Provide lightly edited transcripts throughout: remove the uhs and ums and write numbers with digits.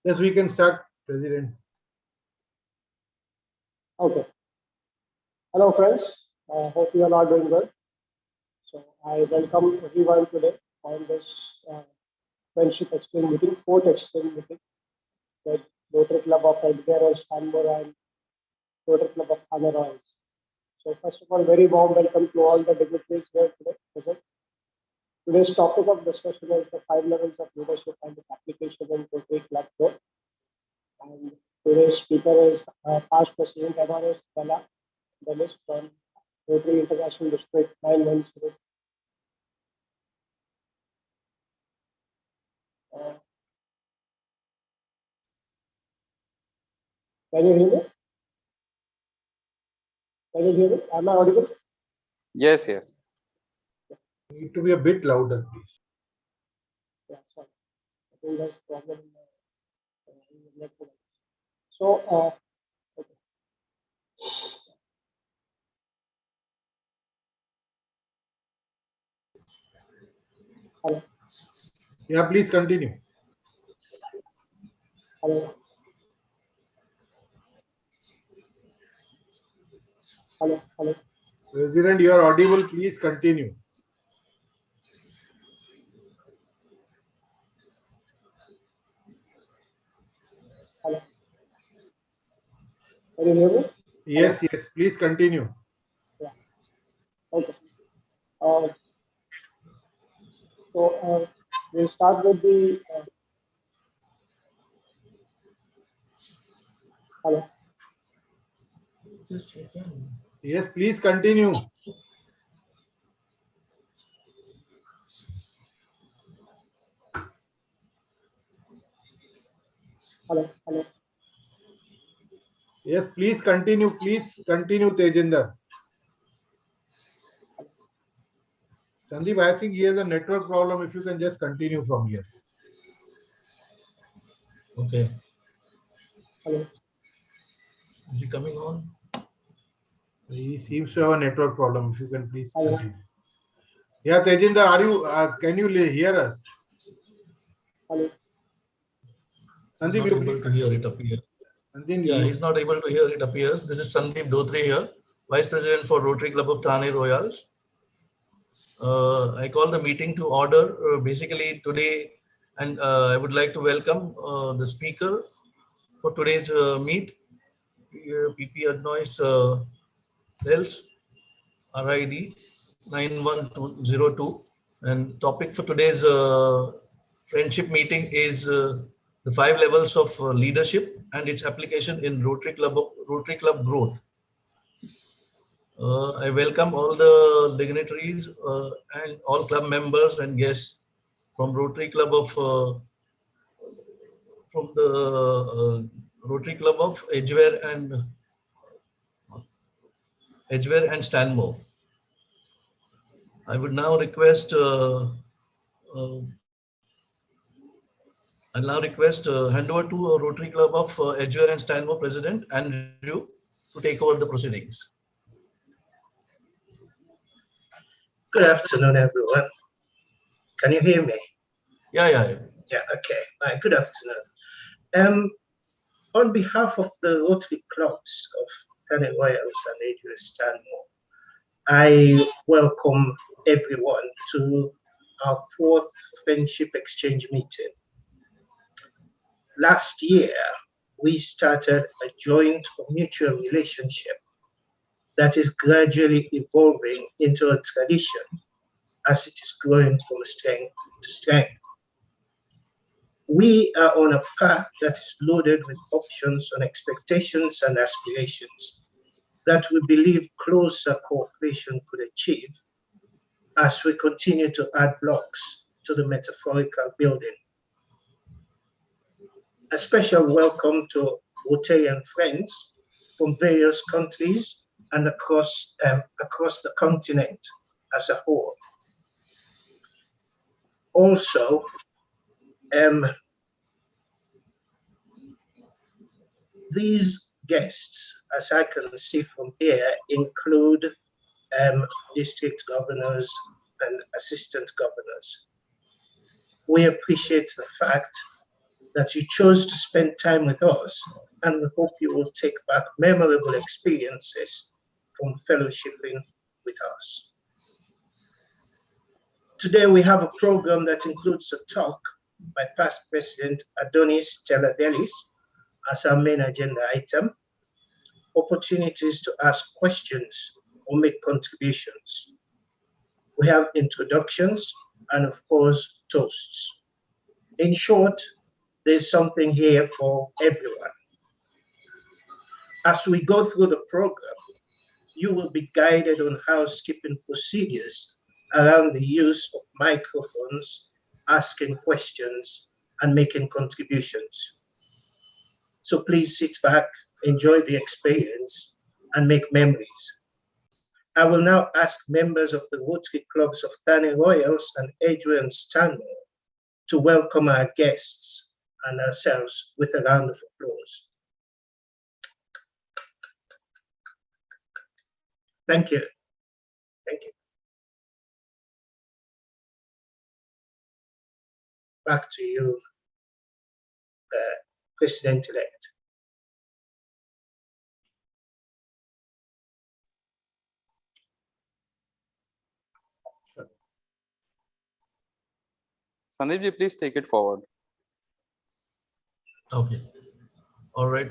Yes, we can start, President. Okay. Hello, friends. Hope you are all doing good. So I welcome everyone today on this friendship exchange meeting, fourth exchange meeting with Rotary Club of Edgware, Stanmore, and Rotary Club of Thane. So first of all, very warm welcome to all the dignitaries here today present. Today's topic of discussion is the 5 levels of leadership and its application in Rotary Club growth. And today's speaker is past President Adonis Tella-Delis from Rotary International District 910. Can you hear me? Can you hear me? Am I audible? Yes, yes. You need to be a bit louder, please. Yeah, sorry. I think there's a problem in the network. So, okay. Hello. Yeah, please continue. Hello. Hello. Hello. President, you are audible. Please continue. Hello. Can you hear me? Yes, yes. Please continue. Yeah. Okay. So we'll start with the hello. Yes, please continue. Hello. Hello. Yes, please continue. Please continue, Tejinder. Sandeep, I think he has a network problem. If you can just continue from here. Okay. Hello. Is he coming on? He seems to have a network problem. If you can please Hello. continue. Yeah, Tejinder, are you? Can you hear us? Hello. He's Sandeep, not able to hear it appear. Sandeep, Yeah, he's not able to hear it appears. This is Sandeep Dotri here, Vice President for Rotary Club of Thane Royals. I call the meeting to order basically today, and I would like to welcome the speaker for today's meet, PP Adonis Tella-Delis RID 91202, and topic for today's friendship meeting is the 5 levels of leadership and its application in Rotary Club growth. I welcome all the dignitaries and all club members and guests from Rotary Club of Rotary Club of Edgware and Stanmore. I would now request hand over to Rotary Club of Edgware and Stanmore President Andrew to take over the proceedings. Good afternoon, everyone. Can you hear me? Yeah. Yeah, okay. Good afternoon. On behalf of the Rotary Clubs of Thane Royals and Edgware Stanmore, I welcome everyone to our 4th Friendship Exchange meeting. Last year, we started a joint mutual relationship that is gradually evolving into a tradition as it is growing from strength to strength. We are on a path that is loaded with options and expectations and aspirations that we believe closer cooperation could achieve as we continue to add blocks to the metaphorical building. A special welcome to Rotarian friends from various countries and across the continent as a whole. Also, these guests, as I can see from here, include district governors and assistant governors. We appreciate the fact that you chose to spend time with us, and we hope you will take back memorable experiences from fellowshipping with us. Today we have a program that includes a talk by past President Adonis Tella-Delis as our main agenda item, opportunities to ask questions or make contributions. We have introductions and, of course, toasts. In short, there's something here for everyone. As we go through the program, you will be guided on housekeeping procedures around the use of microphones, asking questions, and making contributions. So please sit back, enjoy the experience, and make memories. I will now ask members of the Rotary Clubs of Thane Royals and Edgware and Stanmore to welcome our guests and ourselves with a round of applause. Thank you. Thank you. Back to you, President-elect. Sandeep, please take it forward. Okay. All right.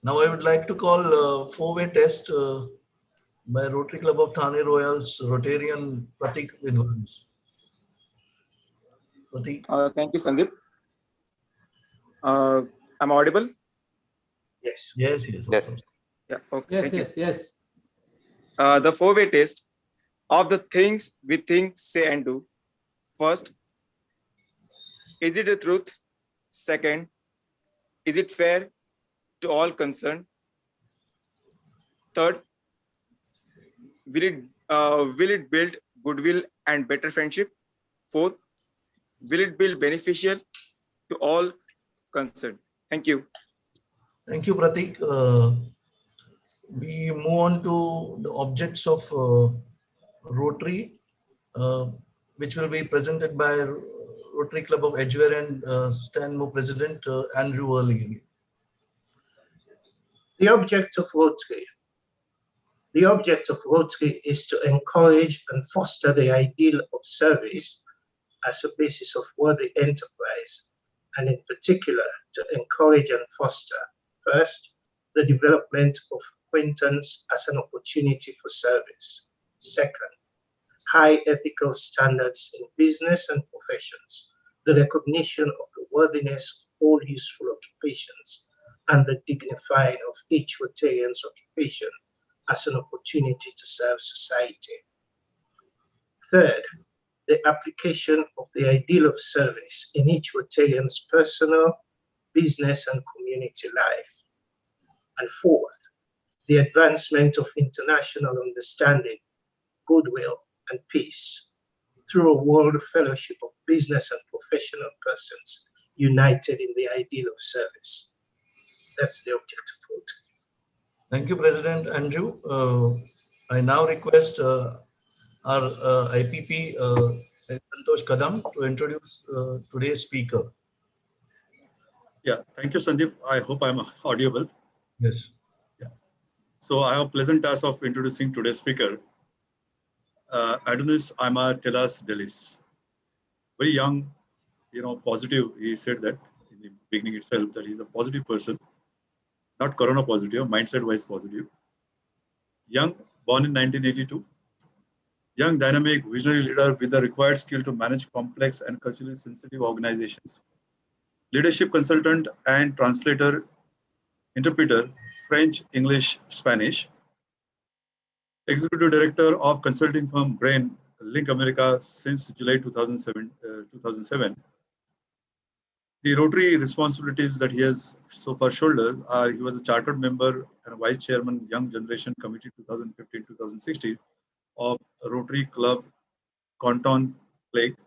Now I would like to call four-way test by Rotary Club of Thane Royals Rotarian Pratik Vidwans. Pratik. Thank you, Sandeep. I'm audible? Yes. Yes, yes. Yes. Yeah, okay. Yes, thank yes, yes. you. The four-way test of the things we think, say, and do. First, is it the truth? Second, is it fair to all concerned? Third, will it build goodwill and better friendship? Fourth, will it build beneficial to all concerned? Thank you. Thank you, Pratik. We move on to the objects of Rotary, which will be presented by Rotary Club of Edgware and Stanmore President Andrew Early. The object of Rotary is to encourage and foster the ideal of service as a basis of worthy enterprise, and in particular to encourage and foster, first, the development of acquaintance as an opportunity for service. Second, high ethical standards in business and professions, the recognition of the worthiness of all useful occupations, and the dignifying of each Rotarian's occupation as an opportunity to serve society. Third, the application of the ideal of service in each Rotarian's personal, business, and community life. And fourth, the advancement of international understanding, goodwill, and peace through a world fellowship of business and professional persons united in the ideal of service. That's the object of Rotary. Thank you, President Andrew. I now request our IPP Santosh Kadam to introduce today's speaker. Yeah, thank you, Sandeep. I hope I'm audible. Yes. Yeah. So I have a pleasant task of introducing today's speaker, Adonis Tella-Delis. Very young, positive. He said that in the beginning itself that he's a positive person, not corona positive, mindset-wise positive. Young, born in 1982. Young, dynamic, visionary leader with the required skill to manage complex and culturally sensitive organizations. Leadership consultant and translator, interpreter, French, English, Spanish. Executive director of consulting firm Brain Link America since July 2007. The Rotary responsibilities that he has so far shouldered are: he was a chartered member and vice chairman, Young Generation Committee 2015-2016 of Rotary Club Canton Plague,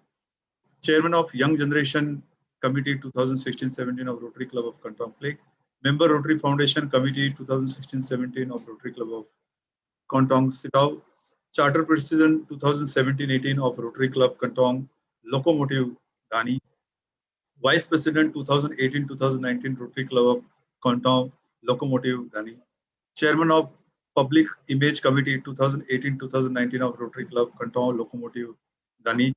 chairman of Young Generation Committee 2016-17 of Rotary Club of Canton Plague, member Rotary Foundation Committee 2016-17 of Rotary Club of Canton Sitao, charter president 2017-18 of Rotary Club Canton Locomotive Thane, Vice President 2018-2019 Rotary Club of Countdown Locomotive Ghani. Chairman of Public Image Committee 2018-2019 of Rotary Club Countdown Locomotive Ghani.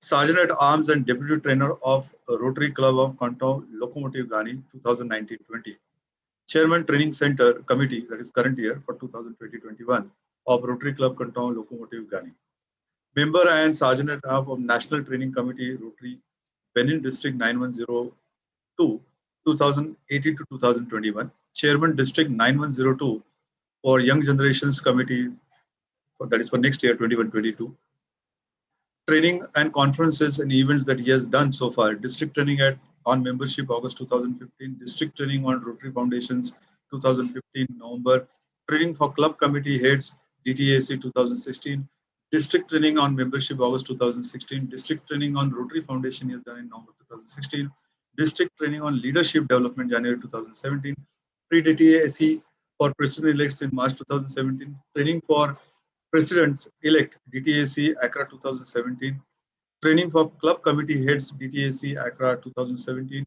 Sergeant at Arms and Deputy Trainer of Rotary Club of Countdown Locomotive Ghani 2019-20. Chairman Training Center Committee, that is current year for 2020-21 of Rotary Club Countdown Locomotive Ghani. Member and Sergeant at Arms of National Training Committee Rotary Benin District 9102 2018 to 2021. Chairman District 9102 for Young Generations Committee, that is for next year 21-22. Training and conferences and events that he has done so far. District training on membership August 2015. District training on Rotary Foundations 2015 November. Training for club committee heads DTAC 2016. District training on membership August 2016. District training on Rotary Foundation is done in November 2016. District training on leadership development January 2017. Pre-DTAC for president-elects in March 2017. Training for presidents-elect DTAC Accra 2017. Training for club committee heads DTAC Accra 2017.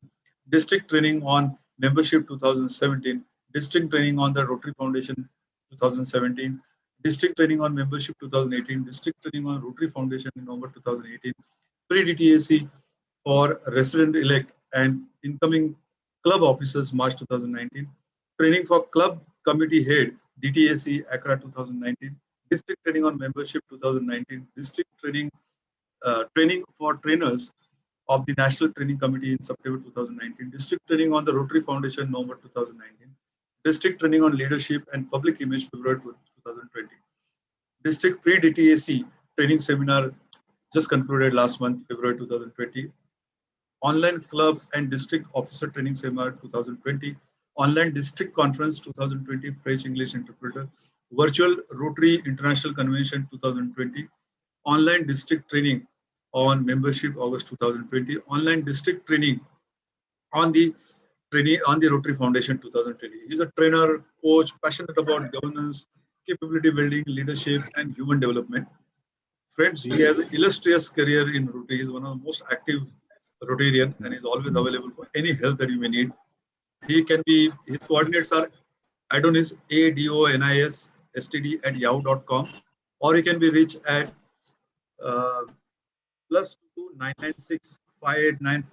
District training on membership 2017. District training on the Rotary Foundation 2017. District training on membership 2018, district training on Rotary Foundation in November 2018, pre-DTAC for resident-elect and incoming club officers March 2019, training for club committee head DTAC Accra 2019, district training on membership 2019, district training for trainers of the National Training Committee in September 2019, district training on the Rotary Foundation November 2019, district training on leadership and public image February 2020. District pre-DTAC training seminar just concluded last month, February 2020. Online club and district officer training seminar 2020. Online district conference 2020, French English interpreter. Virtual Rotary International Convention 2020. Online district training on membership August 2020. Online district training on the Rotary Foundation 2020. He's a trainer, coach, passionate about governance, capability building, leadership, and human development. Friends, he has an illustrious career in Rotary. He is one of the most active Rotarian and is always available for any help that you may need. He can be, his coordinates are Adonis, ADONIS, STD at yahoo.com, or he can be reached at +22996 589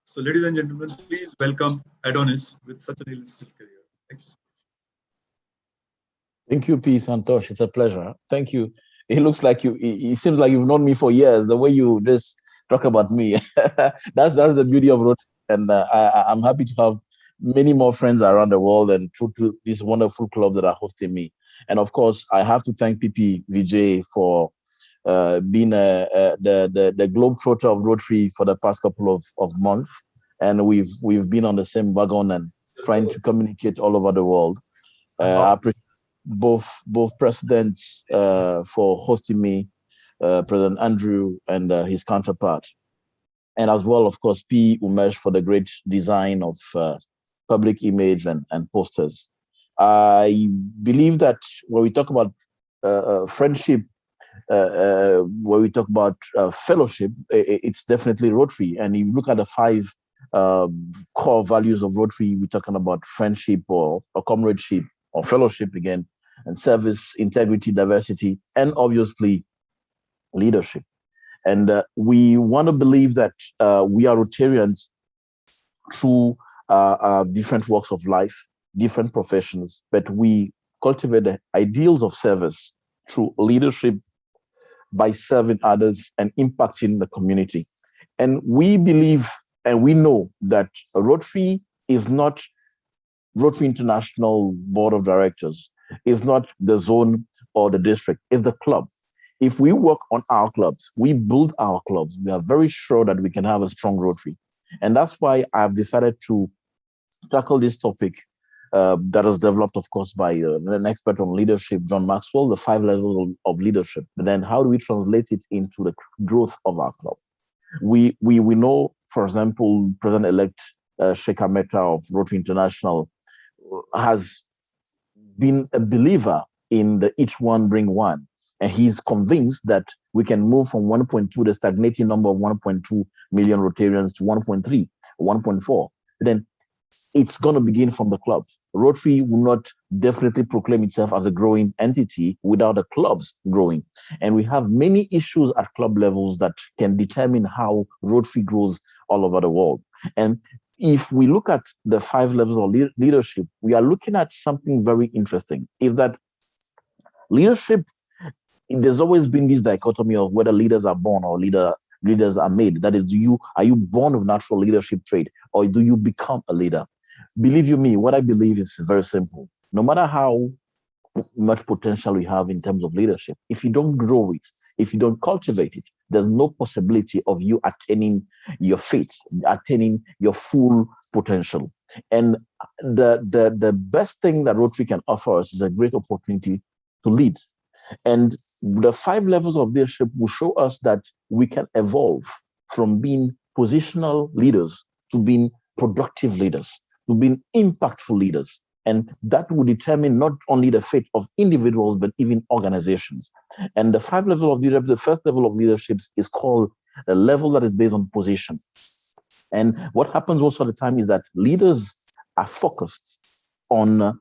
So, ladies and gentlemen, please welcome Adonis with such an illustrious career. Thank you so much. Thank you, P. Santosh. It's a pleasure. Thank you. It looks like it seems like you've known me for years, the way you just talk about me. that's the beauty of Rotary. And I'm happy to have many more friends around the world and through to these wonderful clubs that are hosting me. And of course, I have to thank PP Vijay for being the globetrotter of Rotary for the past couple of months. And we've been on the same wagon and trying to communicate all over the world. I appreciate both presidents for hosting me, President Andrew and his counterpart. And as well, of course, P. Umesh for the great design of public image and posters. I believe that when we talk about friendship, when we talk about fellowship, it's definitely Rotary. And if you look at the 5 core values of Rotary, we're talking about friendship or comradeship or fellowship again, and service, integrity, diversity, and obviously leadership. And we want to believe that we are Rotarians through different walks of life, different professions, but we cultivate the ideals of service through leadership by serving others and impacting the community. And we believe and we know that Rotary is not Rotary International Board of Directors, is not the zone or the district, it's the club. If we work on our clubs, we build our clubs, we are very sure that we can have a strong Rotary. And that's why I've decided to tackle this topic that was developed, of course, by an expert on leadership, John Maxwell, the 5 levels of leadership. But then how do we translate it into the growth of our club? We know, for example, President-elect Sheikha Mehta of Rotary International has been a believer in the each one bring one. And he's convinced that we can move from 1.2, the stagnating number of 1.2 million Rotarians, to 1.3, 1.4. Then it's going to begin from the clubs. Rotary will not definitely proclaim itself as a growing entity without the clubs growing. And we have many issues at club levels that can determine how Rotary grows all over the world. And if we look at the 5 levels of leadership, we are looking at something very interesting, is that leadership, there's always been this dichotomy of whether leaders are born or leaders are made. That is, are you born with natural leadership trait, or do you become a leader? Believe you me, what I believe is very simple. No matter how much potential we have in terms of leadership, if you don't grow it, if you don't cultivate it, there's no possibility of you attaining your fate, attaining your full potential. And the best thing that Rotary can offer us is a great opportunity to lead. And the 5 levels of leadership will show us that we can evolve from being positional leaders to being productive leaders, to being impactful leaders. And that will determine not only the fate of individuals, but even organizations. And the 5 levels of leadership, the first level of leadership is called a level that is based on position. And what happens most of the time is that leaders are focused on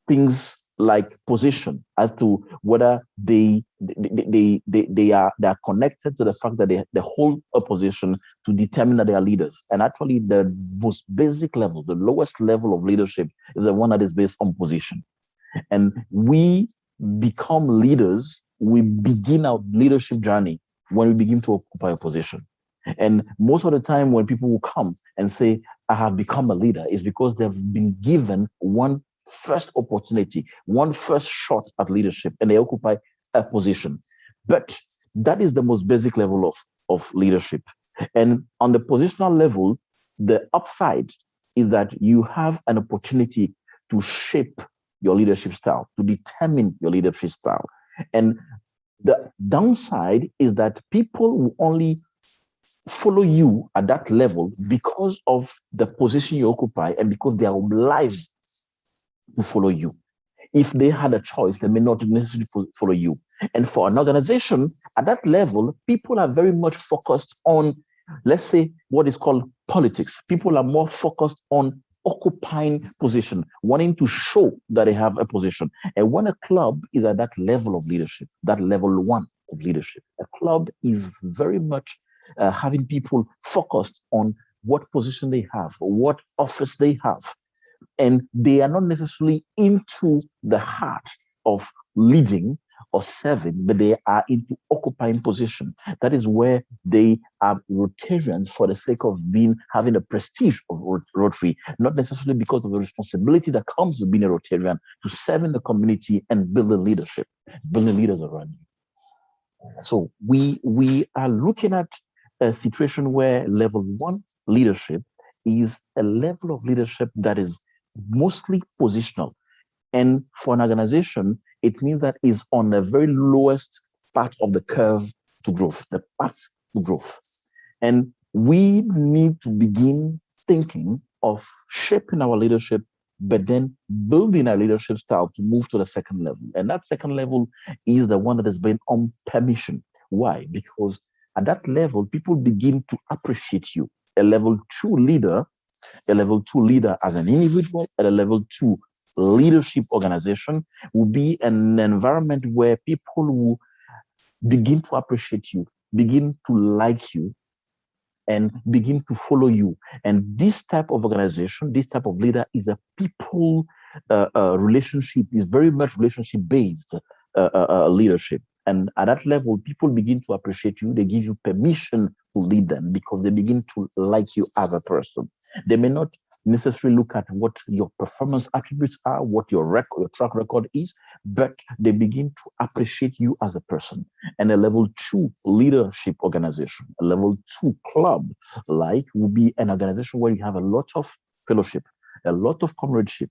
things like position, as to whether they are connected to the fact that they hold a position to determine that they are leaders. And actually, the most basic level, the lowest level of leadership, is the one that is based on position. And we become leaders, we begin our leadership journey when we begin to occupy a position. And most of the time when people will come and say, I have become a leader, is because they've been given one first opportunity, one first shot at leadership, and they occupy a position. But that is the most basic level of leadership. And on the positional level, the upside is that you have an opportunity to shape your leadership style, to determine your leadership style. And the downside is that people will only follow you at that level because of the position you occupy and because they are obliged to follow you. If they had a choice, they may not necessarily follow you. And for an organization at that level, people are very much focused on, let's say, what is called politics. People are more focused on occupying position, wanting to show that they have a position. And when a club is at that level of leadership, that level 1 of leadership, a club is very much having people focused on what position they have, what office they have. And they are not necessarily into the heart of leading or serving, but they are into occupying position. That is where they are Rotarians for the sake of having the prestige of Rotary, not necessarily because of the responsibility that comes with being a Rotarian to serve in the community and building leadership, building leaders around you. So we are looking at a situation where level 1 leadership is a level of leadership that is mostly positional. And for an organization, it means that it's on the very lowest part of the curve to growth, the path to growth. And we need to begin thinking of shaping our leadership, but then building our leadership style to move to the second level. And that second level is the one that is based on permission. Why? Because at that level, people begin to appreciate you. A level 2 leader as an individual, at a level 2 leadership organization will be an environment where people will begin to appreciate you, begin to like you, and begin to follow you. And this type of organization, this type of leader is a people relationship, is very much relationship-based leadership. And at that level, people begin to appreciate you. They give you permission to lead them because they begin to like you as a person. They may not necessarily look at what your performance attributes are, what your track record is, but they begin to appreciate you as a person. And a level 2 leadership organization, a level 2 club, like, will be an organization where you have a lot of fellowship, a lot of comradeship.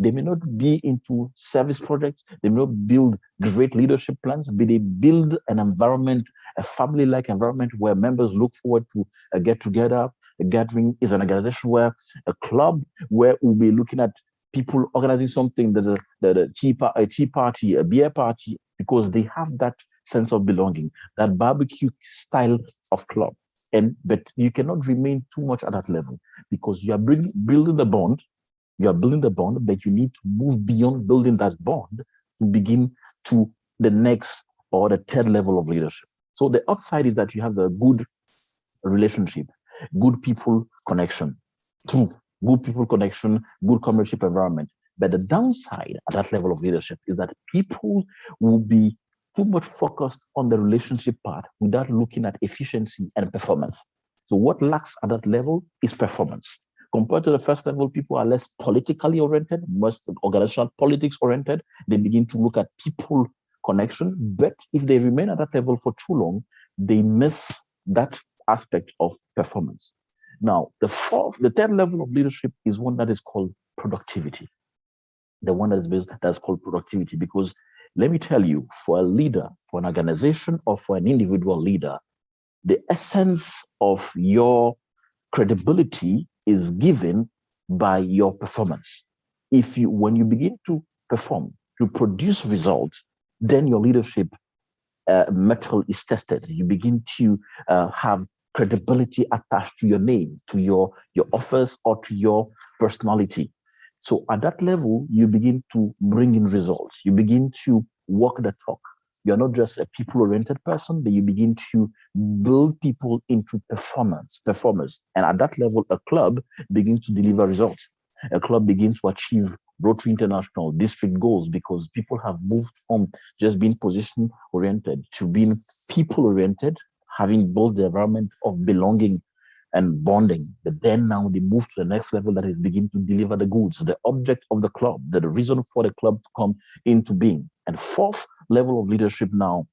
They may not be into service projects. They may not build great leadership plans, but they build an environment, a family-like environment where members look forward to a get-together. A gathering is an organization where a club where we'll be looking at people organizing something, a tea party, a beer party, because they have that sense of belonging, that barbecue style of club. But you cannot remain too much at that level because you are building the bond. You are building the bond, but you need to move beyond building that bond to begin to the next or the third level of leadership. So the upside is that you have a good relationship, good people connection, true, good people connection, good comradeship environment. But the downside at that level of leadership is that people will be too much focused on the relationship part without looking at efficiency and performance. So what lacks at that level is performance. Compared to the first level, people are less politically oriented, most organizational politics oriented. They begin to look at people connection. But if they remain at that level for too long, they miss that aspect of performance. Now, the third level of leadership is one that is called productivity. The one that's called productivity, because let me tell you, for a leader, for an organization, or for an individual leader, the essence of your credibility is given by your performance. When you begin to perform, to produce results, then your leadership mettle is tested. You begin to have credibility attached to your name, to your office, or to your personality. So at that level, you begin to bring in results. You begin to walk the talk. You're not just a people-oriented person, but you begin to build people into performers. And at that level, a club begins to deliver results. A club begins to achieve Rotary International district goals because people have moved from just being position-oriented to being people-oriented, having built the environment of belonging and bonding. But then now they move to the next level that is beginning to deliver the goods, the object of the club, the reason for the club to come into being. And fourth level of leadership now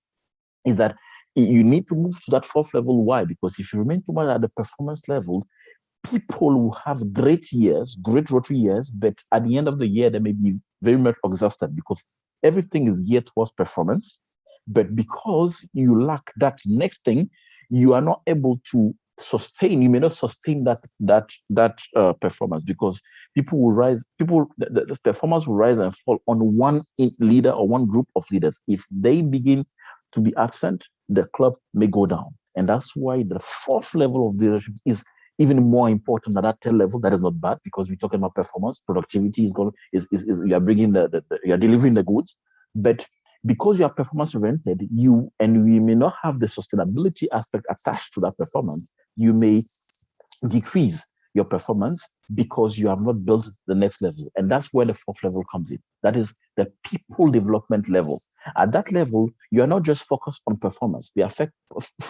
is that you need to move to that fourth level. Why? Because if you remain too much at the performance level, people will have great years, great Rotary years, but at the end of the year, they may be very much exhausted because everything is geared towards performance. But because you lack that next thing, you are not able to sustain. You may not sustain that performance because people will rise. The performance will rise and fall on one leader or one group of leaders. If they begin to be absent, the club may go down, and that's why the fourth level of leadership is even more important than that third level. That is not bad because we're talking about performance. Productivity is you are bringing you are delivering the goods, but because you are performance oriented, we may not have the sustainability aspect attached to that performance, you may decrease your performance because you have not built the next level. And that's where the fourth level comes in. That is the people development level. At that level, you are not just focused on performance. We are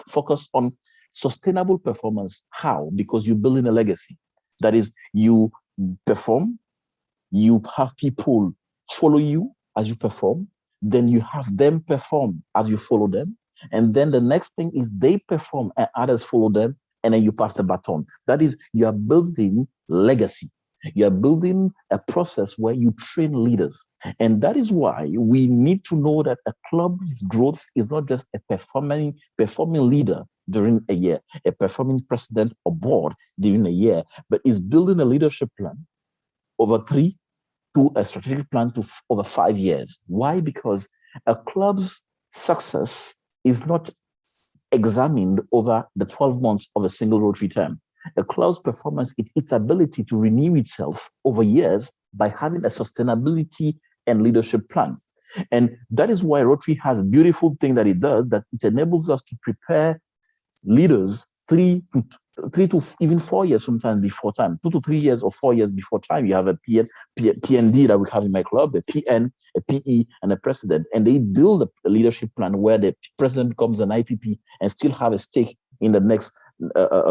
focused on sustainable performance. How? Because you're building a legacy. That is, you perform, you have people follow you as you perform, then you have them perform as you follow them. And then the next thing is they perform and others follow them, and then you pass the baton. That is, you are building legacy. You are building a process where you train leaders. And that is why we need to know that a club's growth is not just a performing leader during a year, a performing president or board during a year, but is building a leadership plan over 3 to a strategic plan to over 5 years. Why? Because a club's success is not examined over the 12 months of a single Rotary term. A club's performance is its ability to renew itself over years by having a sustainability and leadership plan. And that is why Rotary has a beautiful thing that it does, that it enables us to prepare leaders 3 to even 4 years sometimes before time, 2 to 3 years or 4 years before time. You have a PND that we have in my club, a PN, a PE, and a president. And they build a leadership plan where the president becomes an IPP and still have a stake in the next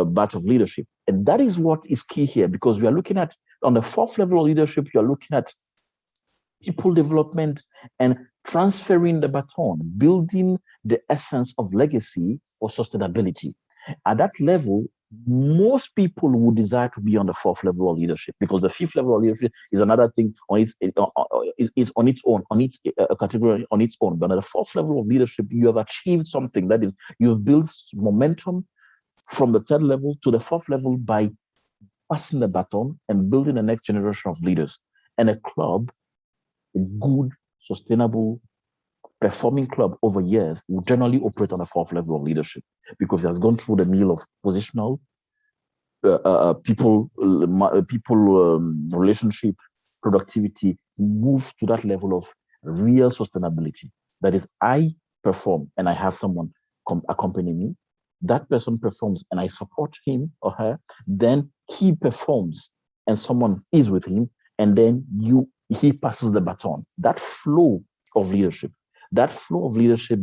batch of leadership. And that is what is key here, because we are looking at, on the fourth level of leadership, you are looking at people development and transferring the baton, building the essence of legacy for sustainability. At that level, most people would desire to be on the fourth level of leadership, because the fifth level of leadership is another thing on its is on its own, on its category on its own. But at the fourth level of leadership, you have achieved something. That is, you've built momentum from the third level to the fourth level by passing the baton and building the next generation of leaders. And a club, a good, sustainable performing club over years will generally operate on a fourth level of leadership because it has gone through the mill of positional, people relationship, productivity, move to that level of real sustainability. That is, I perform and I have someone accompany me. That person performs and I support him or her. Then he performs and someone is with him, and then he passes the baton. That flow of leadership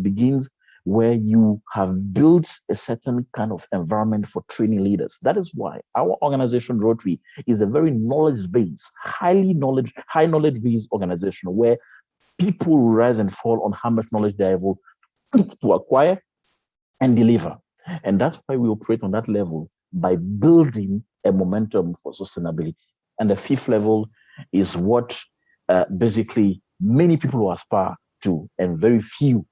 begins where you have built a certain kind of environment for training leaders. That is why our organization, Rotary, is a very knowledge-based, high knowledge-based organization where people rise and fall on how much knowledge they're able to acquire and deliver. And that's why we operate on that level, by building a momentum for sustainability. And the fifth level is what basically many people aspire to, and very few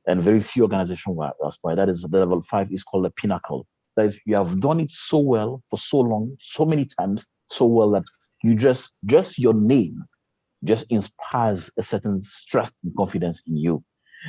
organizations aspire. That is, the level 5 is called the pinnacle. That is, you have done it so well for so long, so many times, so well that you just your name just inspires a certain trust and confidence in you.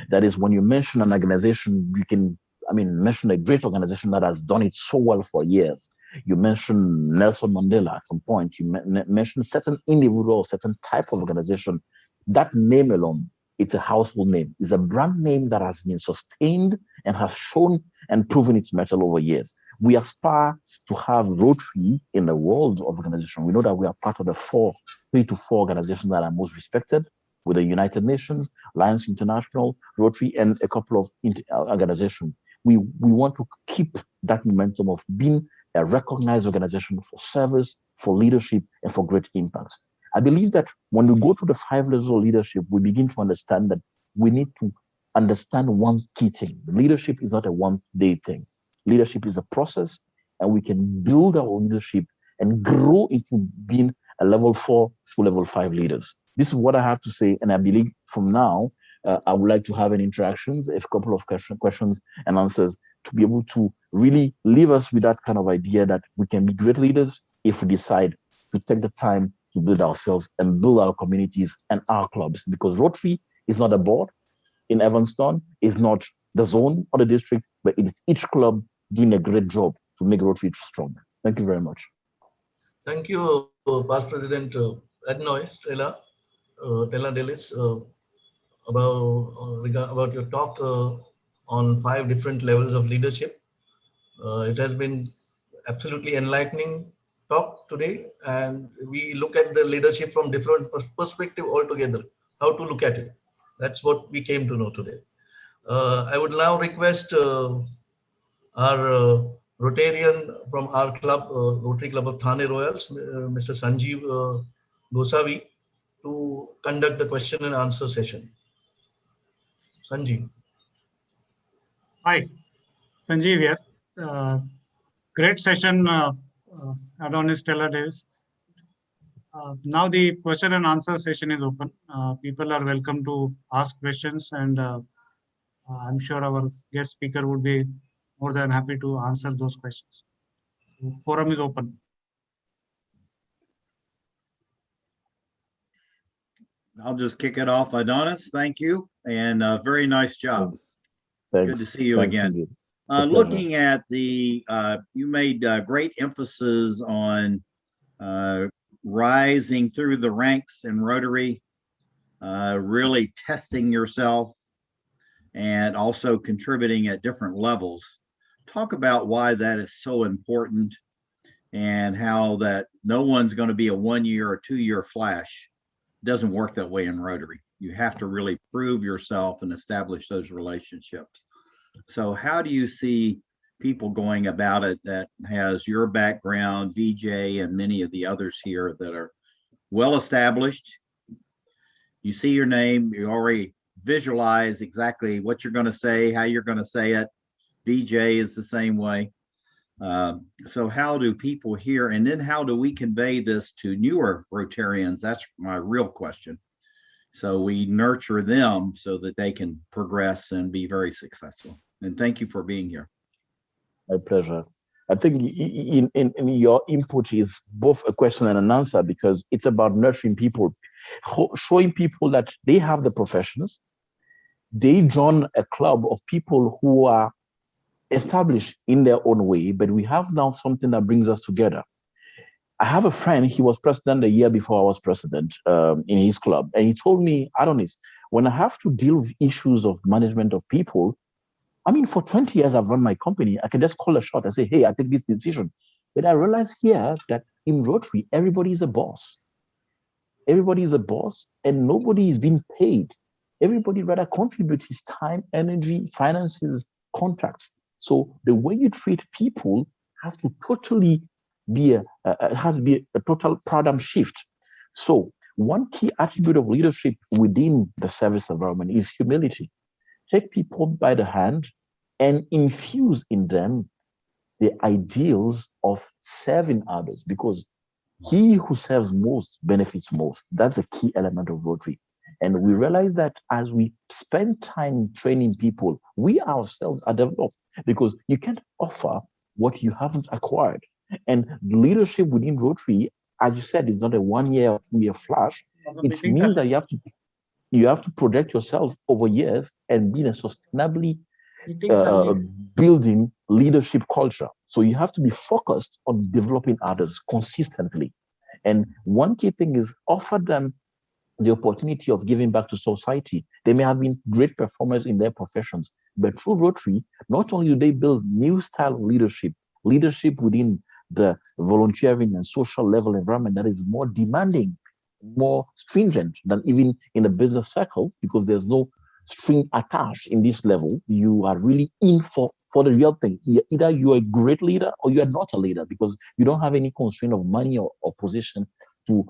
That is, when you mention an organization, you can, mention a great organization that has done it so well for years. You mentioned Nelson Mandela at some point. You mentioned certain individual, certain type of organization. That name alone, it's a household name. It's a brand name that has been sustained and has shown and proven its mettle over years. We aspire to have Rotary in the world of organization. We know that we are part of the 3 to 4 organizations that are most respected, with the United Nations, Alliance International, Rotary, and a couple of organizations. We want to keep that momentum of being a recognized organization for service, for leadership, and for great impact. I believe that when we go to the 5 levels of leadership, we begin to understand that we need to understand one key thing. Leadership is not a one-day thing. Leadership is a process, and we can build our leadership and grow into being a level 4 to level 5 leaders. This is what I have to say, and I believe from now, I would like to have an interactions, a couple of questions and answers, to be able to really leave us with that kind of idea that we can be great leaders if we decide to take the time to build ourselves and build our communities and our clubs. Because Rotary is not a board in Evanston, is not the zone or the district, but it's each club doing a great job to make Rotary strong. Thank you very much. Thank you, Past President Adonis Tella-Delis, about your talk on 5 different levels of leadership. It has been absolutely enlightening talk today, and we look at the leadership from different perspective altogether, how to look at it. That's what we came to know today. I would now request our Rotarian from our club, Rotary Club of Thane Royals, Mr. Sanjeev Gosavi, to conduct the question and answer session. Sanjeev. Hi, Sanjeev here. Great session, Adonis Tella-Delis. Now the question and answer session is open. People are welcome to ask questions, and I'm sure our guest speaker would be more than happy to answer those questions. So, forum is open. I'll just kick it off, Adonis. Thank you, and very nice job. Thanks. Good to see you again. Looking at the, you made great emphasis on rising through the ranks in Rotary, really testing yourself, and also contributing at different levels. Talk about why that is so important, and how that no one's going to be a 1-year or 2-year flash. It doesn't work that way in Rotary. You have to really prove yourself and establish those relationships. So how do you see people going about it that has your background, VJ, and many of the others here that are well established? You see your name, you already visualize exactly what you're going to say, how you're going to say it. VJ is the same way. So how do people here, and then how do we convey this to newer Rotarians? That's my real question. So we nurture them so that they can progress and be very successful. And thank you for being here. My pleasure. I think in your input is both a question and an answer, because it's about nurturing people, showing people that they have the professions, they join a club of people who are established in their own way, but we have now something that brings us together. I have a friend, he was president a year before I was president in his club. And he told me, Adonis, when I have to deal with issues of management of people, I mean, for 20 years, I've run my company. I can just call a shot and say, hey, I take this decision. But I realized here that in Rotary, everybody is a boss. Everybody is a boss and nobody is being paid. Everybody rather contributes his time, energy, finances, contracts. So the way you treat people has to totally be a total paradigm shift. So one key attribute of leadership within the service environment is humility. Take people by the hand and infuse in them the ideals of serving others, because he who serves most benefits most. That's a key element of Rotary. And we realize that as we spend time training people, we ourselves are developed, because you can't offer what you haven't acquired. And leadership within Rotary, as you said, is not a 1 year or 2 year flash. It means that you have to project yourself over years and be in a sustainably building leadership culture. So you have to be focused on developing others consistently. And one key thing is offer them the opportunity of giving back to society. They may have been great performers in their professions, but through Rotary, not only do they build new style of leadership within the volunteering and social level environment that is more demanding, more stringent than even in the business circle, because there's no string attached in this level. You are really in for the real thing. Either you are a great leader or you are not a leader, because you don't have any constraint of money or position to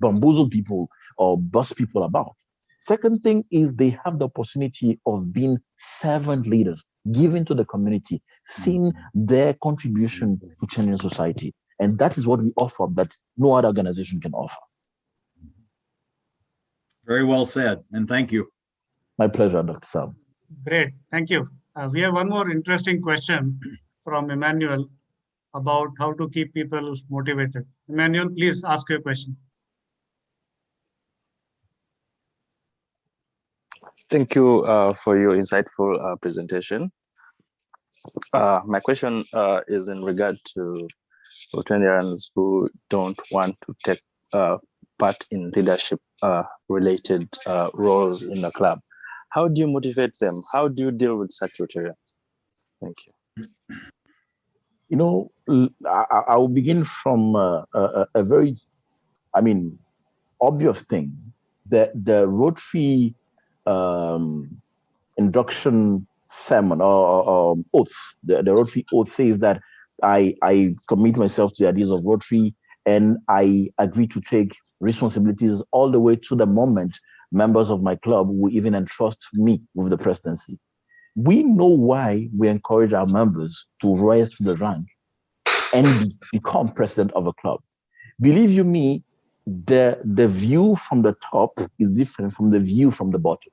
bamboozle people or bust people about. Second thing is they have the opportunity of being servant leaders, giving to the community, seeing their contribution to changing society. And that is what we offer that no other organization can offer. Very well said, and thank you. My pleasure, Dr. Sam. Great, thank you. We have one more interesting question from Emmanuel about how to keep people motivated. Emmanuel, please ask your question. Thank you for your insightful presentation. My question is in regard to Rotarians who don't want to take part in leadership related roles in the club. How do you motivate them? How do you deal with such Rotarians? Thank you. You know, I will begin from a very, obvious thing. The Rotary induction sermon or oath, the Rotary oath says that I commit myself to the ideas of Rotary and I agree to take responsibilities all the way to the moment members of my club will even entrust me with the presidency. We know why we encourage our members to rise to the rank and become president of a club. Believe you me, the view from the top is different from the view from the bottom.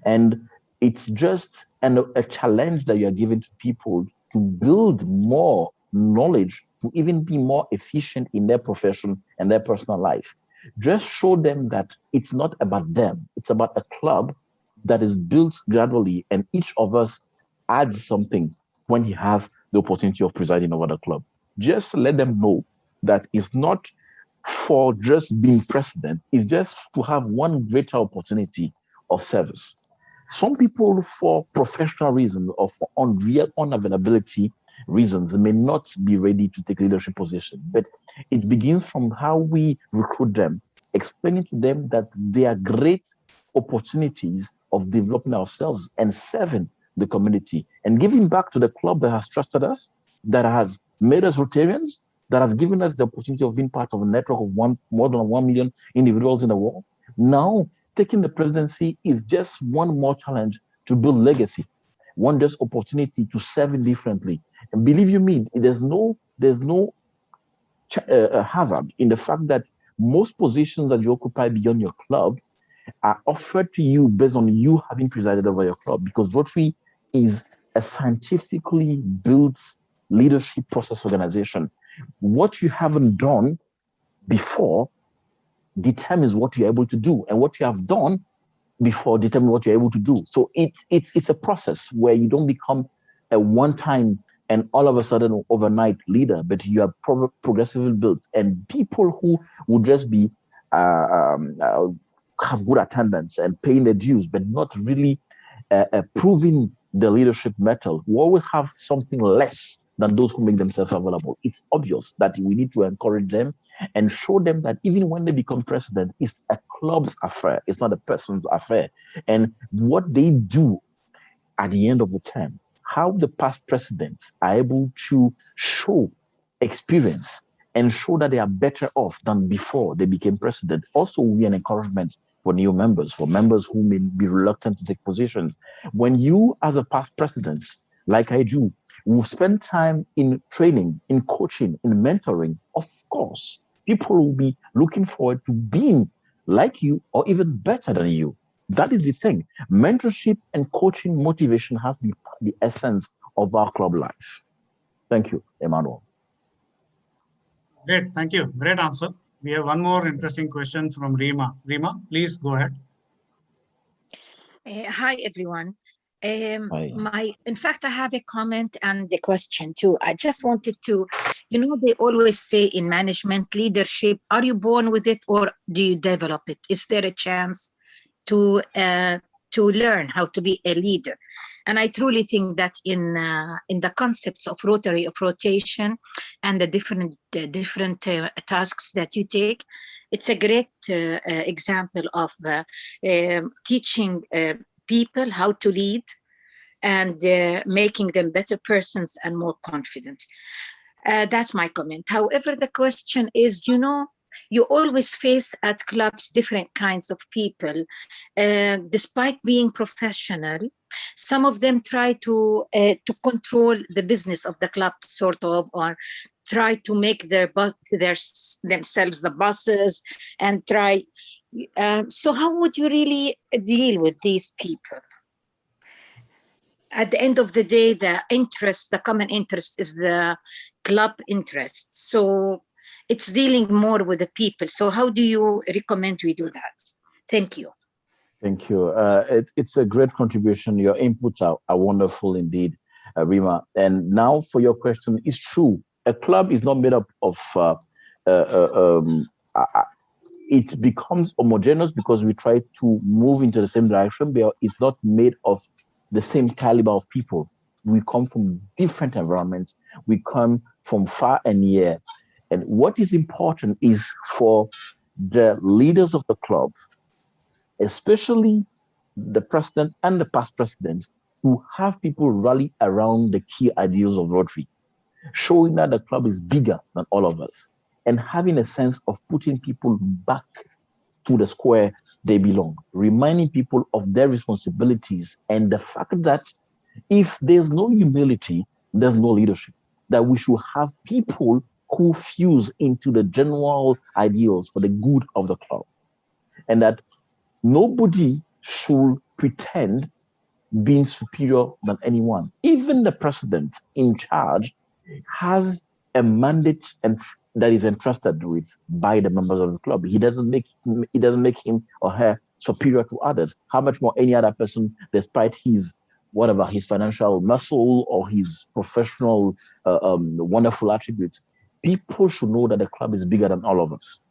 And it's just a challenge that you're giving to people to build more knowledge, to even be more efficient in their profession and their personal life. Just show them that it's not about them. It's about a club that is built gradually, and each of us adds something when he has the opportunity of presiding over the club. Just let them know that it's not for just being president, it's just to have one greater opportunity of service. Some people, for professional reasons or for unreal unavailability reasons, may not be ready to take leadership position. But it begins from how we recruit them, explaining to them that there are great opportunities of developing ourselves and serving the community and giving back to the club that has trusted us, that has made us Rotarians, that has given us the opportunity of being part of a network of more than 1 million individuals in the world. Now, taking the presidency is just one more challenge to build legacy, one just opportunity to serve it differently. And believe you me, there's no hazard in the fact that most positions that you occupy beyond your club are offered to you based on you having presided over your club, because Rotary is a scientifically built leadership process organization. What you haven't done before determines what you're able to do, and what you have done before determine what you're able to do. So it's a process where you don't become a one-time and all of a sudden overnight leader, but you are progressively built. And people who would just be have good attendance and paying the dues, but not really proving the leadership metal, will always have something less than those who make themselves available. It's obvious that we need to encourage them and show them that even when they become president, it's a club's affair. It's not a person's affair. And what they do at the end of the term, how the past presidents are able to show experience and show that they are better off than before they became president, also will be an encouragement for new members, for members who may be reluctant to take positions. When you, as a past president, like I do, will spend time in training, in coaching, in mentoring, of course, people will be looking forward to being like you or even better than you. That is the thing. Mentorship and coaching motivation has to be the essence of our club life. Thank you, Emmanuel. Great, thank you. Great answer. We have one more interesting question from Rima. Rima, please go ahead. Hi, everyone. Hi. In fact, I have a comment and a question too. I just wanted to, they always say in management leadership, are you born with it or do you develop it? Is there a chance to learn how to be a leader? And I truly think that in the concepts of Rotary, of rotation, and the different tasks that you take, it's a great example of teaching people how to lead and making them better persons and more confident. That's my comment. However, the question is, you always face at clubs different kinds of people. Despite being professional, some of them try to control the business of the club, sort of, or try to make themselves the bosses and try. So how would you really deal with these people? At the end of the day, the common interest is the club interest. So it's dealing more with the people. So how do you recommend we do that? Thank you. Thank you. It's a great contribution. Your inputs are wonderful indeed, Rima. And now for your question, it's true. A club is not made up of, it becomes homogeneous because we try to move into the same direction, but it's not made of the same caliber of people. We come from different environments. We come from far and near. And what is important is for the leaders of the club, especially the president and the past president, to have people rally around the key ideals of Rotary, showing that the club is bigger than all of us, and having a sense of putting people back to the square they belong, reminding people of their responsibilities and the fact that if there's no humility, there's no leadership, that we should have people who fuse into the general ideals for the good of the club, and that nobody should pretend being superior than anyone. Even the president in charge has a mandate and that is entrusted with by the members of the club. He doesn't make him or her superior to others. How much more any other person, despite his financial muscle or his professional wonderful attributes. People should know that the club is bigger than all of us,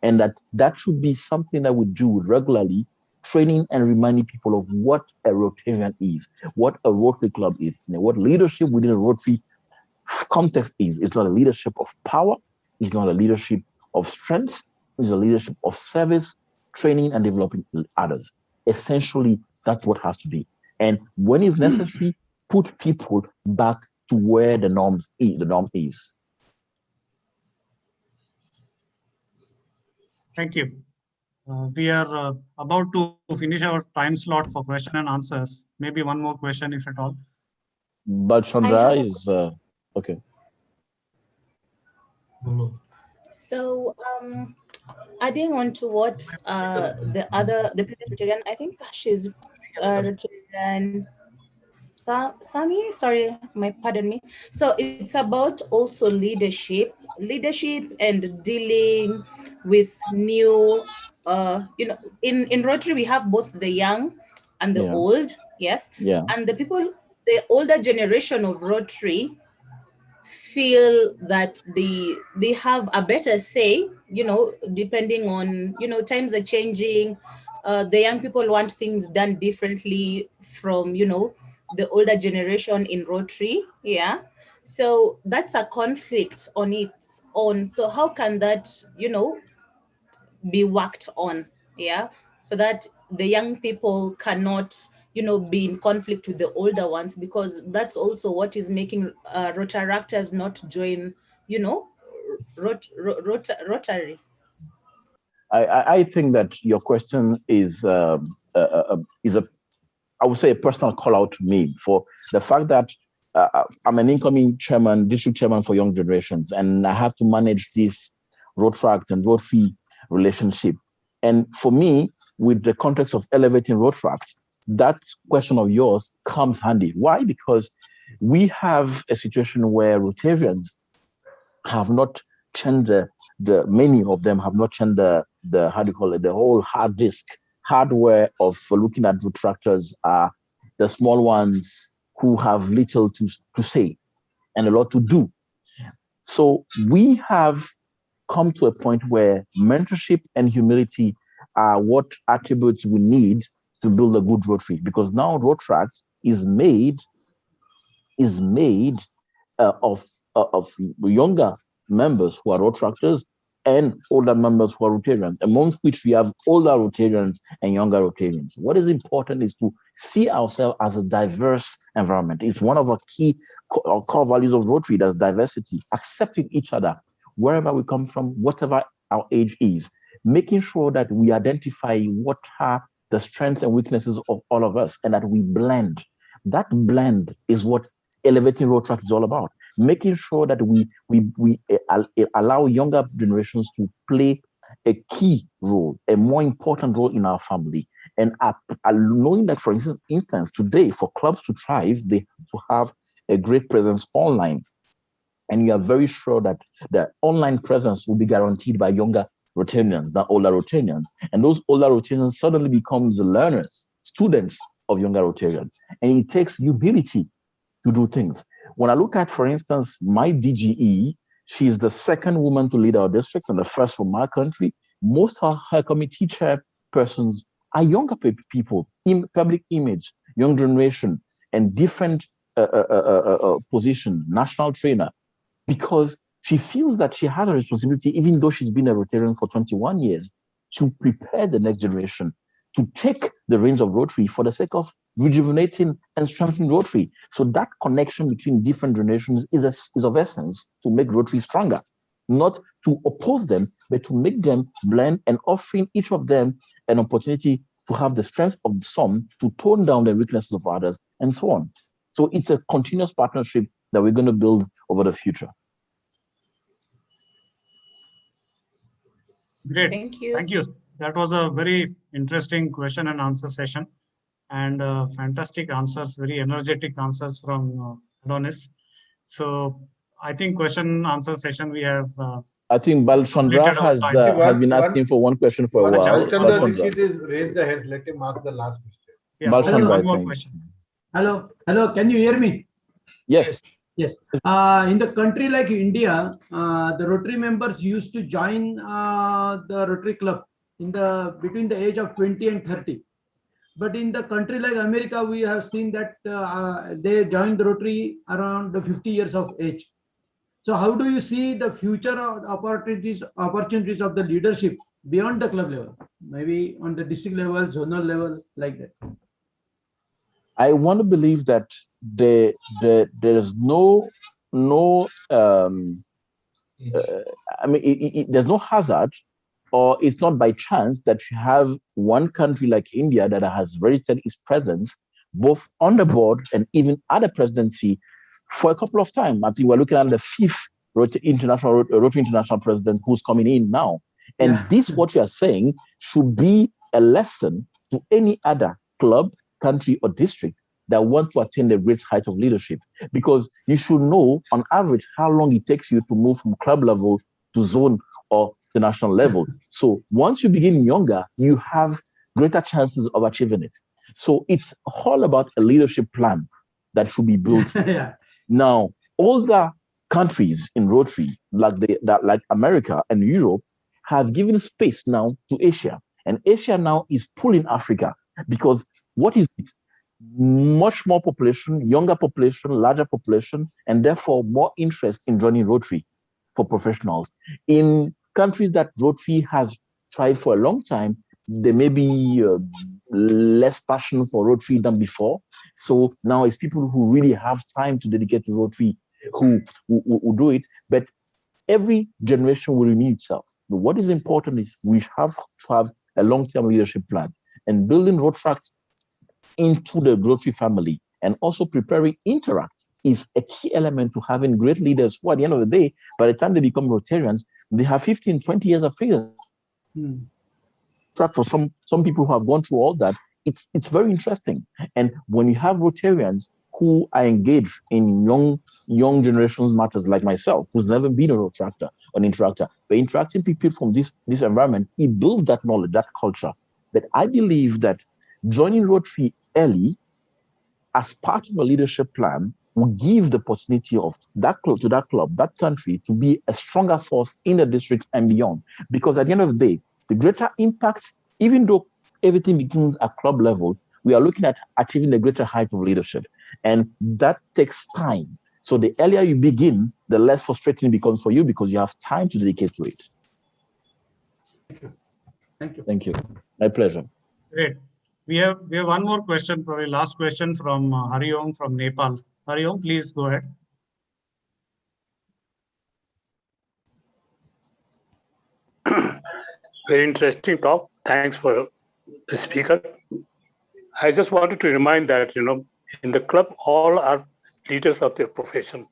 and that should be something that we do regularly, training and reminding people of what a Rotarian is, what a Rotary club is, and what leadership within a Rotary context is. It's not a leadership of power. It's not a leadership of strength. It's a leadership of service, training, and developing others. Essentially, that's what has to be. And when it's necessary, put people back to where the norm is. Thank you. We are about to finish our time slot for question and answers. Maybe one more question, if at all. But Chandra is okay. So, adding on to what the previous Rotarian, I think she's Rotarian Sami. Sorry, pardon me. So it's about also leadership and dealing with new in Rotary we have both the young and the Yeah. old, yes. Yeah. And the older generation of Rotary feel that they have a better say, depending on, times are changing. The young people want things done differently from, the older generation in Rotary. Yeah. So that's a conflict on its own. So how can that, be worked on? Yeah. So that the young people cannot, be in conflict with the older ones, because that's also what is making Rotaractors not join, Rotary. I think that your question is a I would say a personal call out to me for the fact that I'm an incoming chairman, district chairman for young generations, and I have to manage this Rotaract and Rotary relationship. And for me, with the context of elevating Rotaract, that question of yours comes handy. Why? Because we have a situation where Rotarians have not changed many of them have not changed the how do you call it, the whole hard disk hardware of looking at Rotaractors are the small ones who have little to say and a lot to do. So we have come to a point where mentorship and humility are what attributes we need to build a good Rotary, because now Rotaract is made of younger members who are Rotaractors and older members who are Rotarians, amongst which we have older Rotarians and younger Rotarians. What is important is to see ourselves as a diverse environment. It's one of our key core values of Rotary, that's diversity, accepting each other wherever we come from, whatever our age is, making sure that we identify what are the strengths and weaknesses of all of us and that we blend. That blend is what elevating Rotaract is all about. Making sure that we allow younger generations to play a key role, a more important role in our family. And knowing that, for instance, today, for clubs to thrive, they have to have a great presence online. And you are very sure that the online presence will be guaranteed by younger Rotarians than older Rotarians. And those older Rotarians suddenly becomes learners, students of younger Rotarians. And it takes humility to do things. When I look at, for instance, my DGE, she is the second woman to lead our district and the first from my country. Most of her committee chairpersons are younger people in public image, young generation, and different position, national trainer, because she feels that she has a responsibility, even though she's been a Rotarian for 21 years, to prepare the next generation to take the reins of Rotary for the sake of rejuvenating and strengthening Rotary. So that connection between different generations is of essence to make Rotary stronger, not to oppose them, but to make them blend and offering each of them an opportunity to have the strength of some to tone down the weaknesses of others and so on. So it's a continuous partnership that we're going to build over the future. Great. Thank you. Thank you. That was a very interesting question and answer session, and fantastic answers, very energetic answers from Adonis. So I think question and answer session we have. I think Balchandra has been asking for one question for a while. Balchandra is raised the hand. Let him ask the last question. Yeah, Balchandra, one more question. Hello, can you hear me? Yes. Yes. In the country like India, the Rotary members used to join the Rotary Club between the age of 20 and 30. But in the country like America, we have seen that they joined the Rotary around the 50 years of age. So how do you see the future opportunities of the leadership beyond the club level, maybe on the district level, zonal level, like that? I want to believe that there is there's no hazard, or it's not by chance that you have one country like India that has registered its presence both on the board and even at the presidency for a couple of times. I think we're looking at the fifth Rotary International president who's coming in now. And this, what you are saying, should be a lesson to any other club, country, or district that want to attain the great height of leadership. Because you should know, on average, how long it takes you to move from club level to zone or the national level. So once you begin younger, you have greater chances of achieving it. So it's all about a leadership plan that should be built. Yeah. Now, older countries in Rotary, like America and Europe, have given space now to Asia. And Asia now is pulling Africa because what is it? Much more population, younger population, larger population, and therefore more interest in joining Rotary for professionals. In countries that Rotary has tried for a long time, there may be less passion for Rotary than before. So now it's people who really have time to dedicate to Rotary who do it. But every generation will renew itself. But what is important is we have to have a long-term leadership plan and building Rotary into the Rotary family and also preparing Interact is a key element to having great leaders who at the end of the day, by the time they become Rotarians, they have 15, 20 years of experience. For some people who have gone through all that, it's very interesting. And when you have Rotarians who are engaged in young generations matters like myself, who's never been a Rotractor or an Interactor, but interacting people from this environment, it builds that knowledge, that culture. But I believe that joining Rotary early as part of a leadership plan will give the opportunity of that club, that country to be a stronger force in the district and beyond. Because at the end of the day, the greater impact, even though everything begins at club level, we are looking at achieving the greater height of leadership. And that takes time. So the earlier you begin, the less frustrating it becomes for you because you have time to dedicate to it. Thank you. Thank you. My pleasure. Great. We have one more question, probably last question from Hariom from Nepal. Hariom, please go ahead. Very interesting talk. Thanks for the speaker. I just wanted to remind that, in the club, all are leaders of their profession.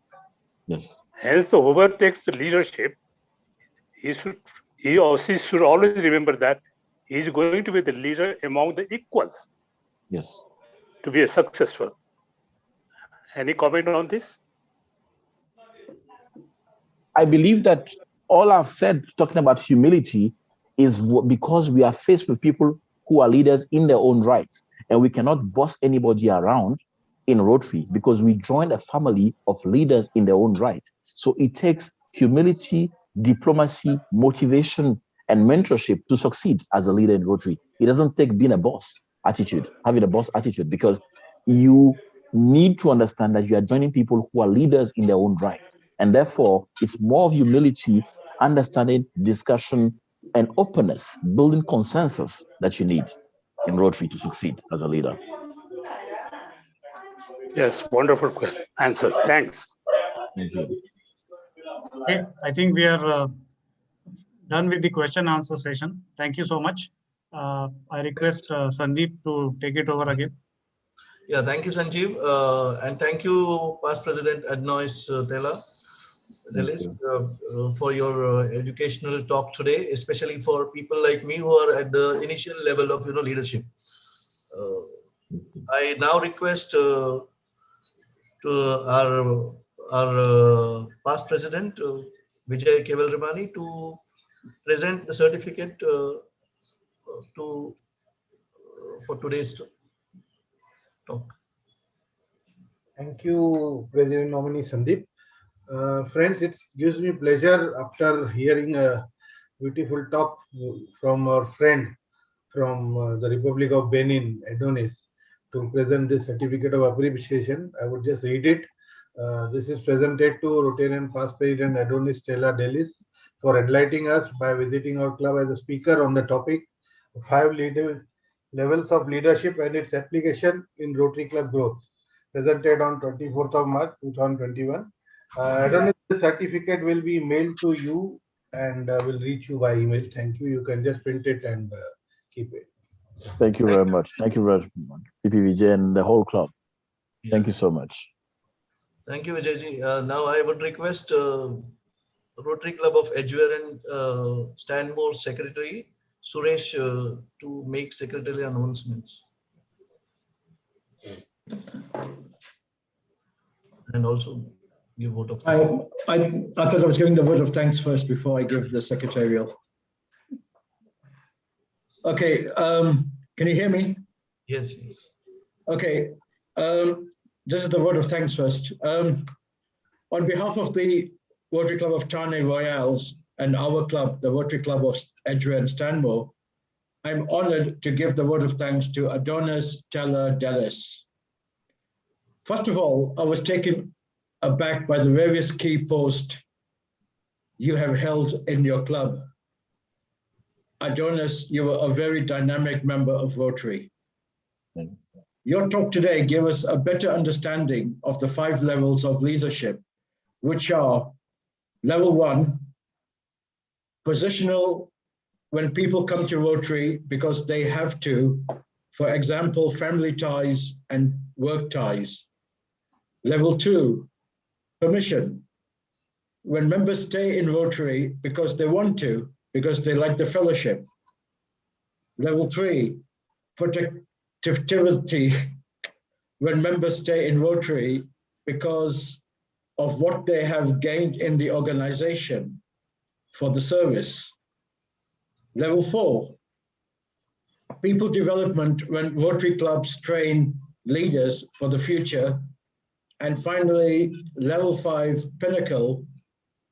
Yes. Hence, whoever takes the leadership, he or she should always remember that he is going to be the leader among the equals. Yes. To be successful. Any comment on this? I believe that all I've said, talking about humility, is because we are faced with people who are leaders in their own rights, and we cannot boss anybody around in Rotary because we joined a family of leaders in their own right. So it takes humility, diplomacy, motivation, and mentorship to succeed as a leader in Rotary. It doesn't take being a boss attitude, having a boss attitude, because you need to understand that you are joining people who are leaders in their own right. And therefore, it's more of humility, understanding, discussion, and openness, building consensus that you need in Rotary to succeed as a leader. Yes, wonderful question. Answer. Thanks. Thank you. Okay, I think we are done with the question answer session. Thank you so much. I request Sandeep to take it over again. Yeah, thank you, Sanjeev. And thank you, Past President Adonis Tella-Delis, for your educational talk today, especially for people like me who are at the initial level of leadership. I now request to our past president, Vijay Kevalramani, to present the certificate for today's talk. Thank you, President nominee Sandeep. Friends, it gives me pleasure after hearing a beautiful talk from our friend from the Republic of Benin, Adonis, to present this certificate of appreciation. I would just read it. This is presented to Rotarian Past President Adonis Tella-Delis for enlightening us by visiting our club as a speaker on the topic 5 levels of leadership and its application in Rotary Club growth, presented on 24th of March 2021. Adonis, the certificate will be mailed to you and will reach you by email. Thank you. You can just print it and keep it. Thank you very much. Thank you very much, PP Vijay and the whole club. Yeah. Thank you so much. Thank you, Vijayji. Now I would request Rotary Club of Edgware and Stanmore Secretary Suresh to make secretarial announcements. And also give vote of thanks. I thought I was giving the vote of thanks first before I give the secretarial. Okay, can you hear me? Yes, yes. Okay, this is the word of thanks first. On behalf of the Rotary Club of Thane Royals and our club, the Rotary Club of Edgware and Stanmore, I'm honored to give the word of thanks to Adonis Tella-Delis. First of all, I was taken aback by the various key posts you have held in your club. Adonis, you were a very dynamic member of Rotary. Your talk today gave us a better understanding of the 5 levels of leadership, which are level 1, positional, when people come to Rotary because they have to, for example, family ties and work ties. Level 2, permission, when members stay in Rotary because they want to, because they like the fellowship. Level 3, protectivity, when members stay in Rotary because of what they have gained in the organization for the service. Level 4, people development, when Rotary clubs train leaders for the future. And finally, level 5, pinnacle,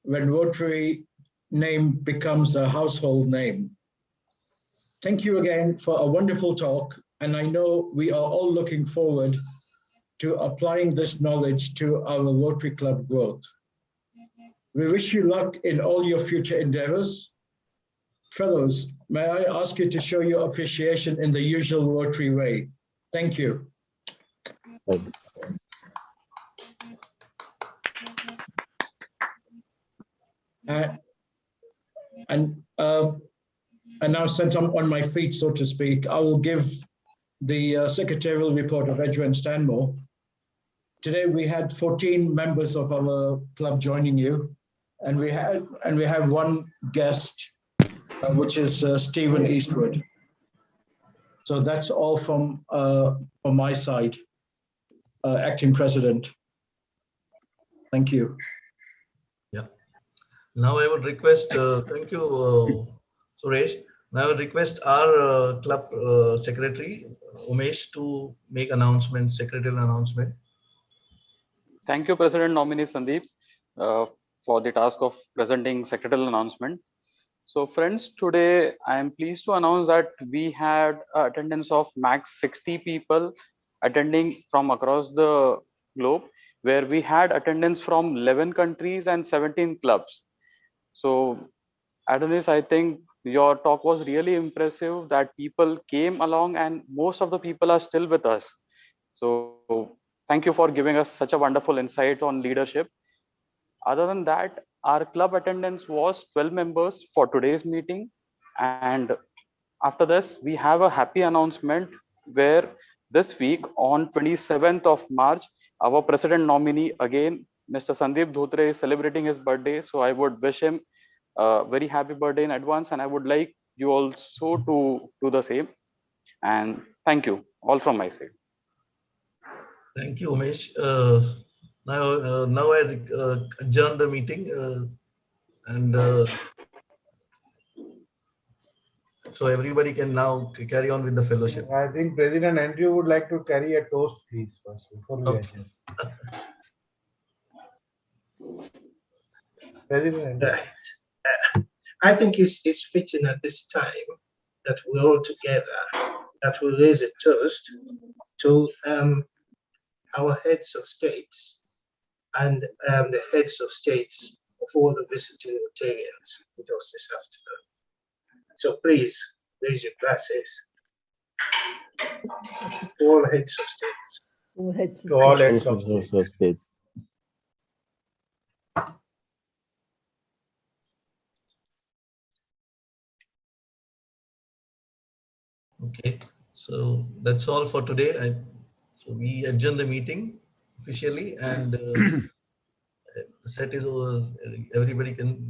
when Rotary name becomes a household name. Thank you again for a wonderful talk, and I know we are all looking forward to applying this knowledge to our Rotary Club growth. We wish you luck in all your future endeavors. Fellows, may I ask you to show your appreciation in the usual Rotary way? Thank you. And now, since I'm on my feet, so to speak, I will give the secretarial report of Edgware and Stanmore. Today we had 14 members of our club joining you, and we have one guest, which is Stephen Eastwood. So that's all from my side, acting president. Thank you. Yeah. Now I would request, thank you, Suresh. Now I would request our club secretary, Umesh, to make announcement, secretarial announcement. Thank you, President nominee Sandeep, for the task of presenting secretarial announcement. So friends, today I am pleased to announce that we had attendance of max 60 people attending from across the globe, where we had attendance from 11 countries and 17 clubs. So Adonis, I think your talk was really impressive, that people came along and most of the people are still with us. So thank you for giving us such a wonderful insight on leadership. Other than that, our club attendance was 12 members for today's meeting. And after this, we have a happy announcement where this week on 27th of March, our president nominee again, Mr. Sandeep Dhotre, is celebrating his birthday. So I would wish him a very happy birthday in advance, and I would like you also to do the same. And thank you all from my side. Thank you, Umesh. Now I adjourn the meeting and so everybody can now carry on with the fellowship. I think President Andrew would like to carry a toast, please, first before we adjourn. President Andrew. Right. I think it's fitting at this time that we're all together, that we raise a toast to our heads of states and the heads of states of all the visiting Rotarians with us this afternoon. So please raise your glasses. All heads of states. To all heads of states. Okay, so that's all for today. So we adjourn the meeting officially, and the set is over. Everybody can go.